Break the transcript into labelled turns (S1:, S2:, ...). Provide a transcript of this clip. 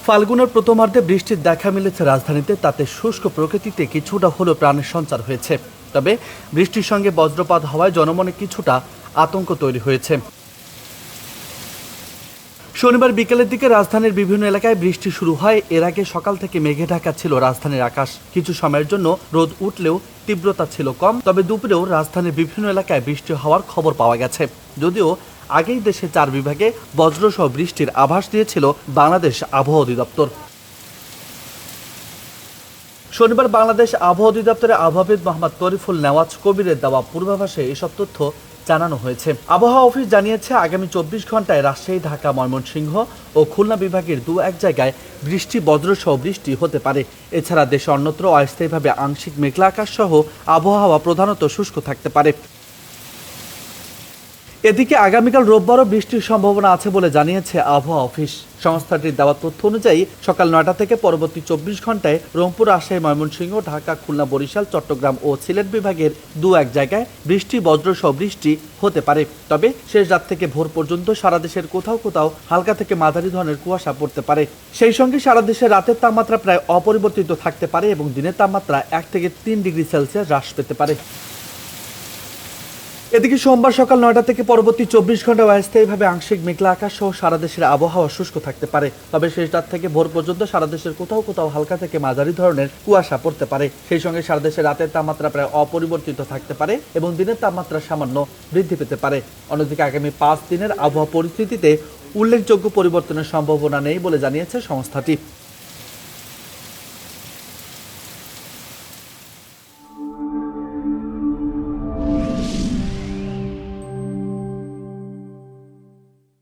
S1: ফাল্গুনের প্রথমার্ধে বৃষ্টির দেখা মিলেছে রাজধানীতে, তাতে শুষ্ক প্রকৃতিতে কিছুটা হলেও প্রাণের সঞ্চার হয়েছে। তবে বৃষ্টির সঙ্গে বজ্রপাত হওয়ায় জনমনে কিছুটা আতঙ্ক তৈরি হয়েছে। শনিবার বিকেলের দিকে রাজধানীর বিভিন্ন এলাকায় বৃষ্টি শুরু হয়। এর আগে সকাল থেকে মেঘে ঢাকা ছিল রাজধানীর আকাশ। কিছু সময়ের জন্য রোদ উঠলেও তীব্রতা ছিল কম। তবে দুপুরেও রাজধানীর বিভিন্ন এলাকায় বৃষ্টি হওয়ার খবর পাওয়া গেছে। যদিও আগেই দেশের 4 বিভাগে বজ্রসহ বৃষ্টির আভাস দিয়েছিল বাংলাদেশ আবহাওয়া অধিদপ্তর। শনিবার বাংলাদেশ আবহাওয়া অধিদপ্তরের আবহাওয়াবিদ মোহাম্মদ তরিফুল নেওয়াজ কবিরের দেওয়া পূর্বাভাসে এসব তথ্য জানানো হয়েছে। আবহাওয়া অফিস জানিয়েছে, আগামী 24 ঘন্টায় রাজশাহী, ঢাকা, ময়মনসিংহ ও খুলনা বিভাগের 2-1 জায়গায় বৃষ্টি, বজ্রসহ বৃষ্টি হতে পারে। এছাড়া দেশে অন্যত্র অস্থায়ীভাবে আংশিক মেঘলা আকাশ সহ আবহাওয়া প্রধানত শুষ্ক থাকতে পারে। এদিকে আগামীকাল রোববারও বৃষ্টির সম্ভাবনা আছে বলে জানিয়েছে আবহাওয়া অফিস। সংস্থাটির দেওয়া তথ্য অনুযায়ী সকাল 9টা থেকে পরবর্তী 24 ঘন্টায় রংপুর, রাজশাহী, ময়মনসিংহ, ঢাকা, খুলনা, বরিশাল, চট্টগ্রাম ও সিলেট বিভাগের 2-1 জায়গায় বৃষ্টি, বজ্রসহ বৃষ্টি হতে পারে। তবে শেষ রাত থেকে ভোর পর্যন্ত সারা দেশের কোথাও কোথাও হালকা থেকে মাঝারি ধরনের কুয়াশা পড়তে পারে। সেই সঙ্গে সারা দেশে রাতের তাপমাত্রা প্রায় অপরিবর্তিত থাকতে পারে এবং দিনের তাপমাত্রা 1 থেকে 3 ডিগ্রি সেলসিয়াস হ্রাস পেতে পারে। এদিকে সোমবার সকাল 9টা থেকে পরবর্তী 24 ঘন্টায় অস্থায়ীভাবে আংশিক মেঘলা আকাশ সহ সারা দেশের আবহাওয়া শুষ্ক থাকতে পারে। তবে শেষ রাত থেকে ভোর পর্যন্ত সারা দেশের কোথাও কোথাও হালকা থেকে মাঝারি ধরনের কুয়াশা পড়তে পারে। সেই সঙ্গে সারা দেশের রাতের তাপমাত্রা প্রায় অপরিবর্তিত থাকতে পারে এবং দিনের তাপমাত্রা সামান্য বৃদ্ধি পেতে পারে। অন্যদিকে আগামী 5 দিনের আবহাওয়া পরিস্থিতিতে উল্লেখযোগ্য পরিবর্তনের সম্ভাবনা নেই বলে জানিয়েছে সংস্থাটি।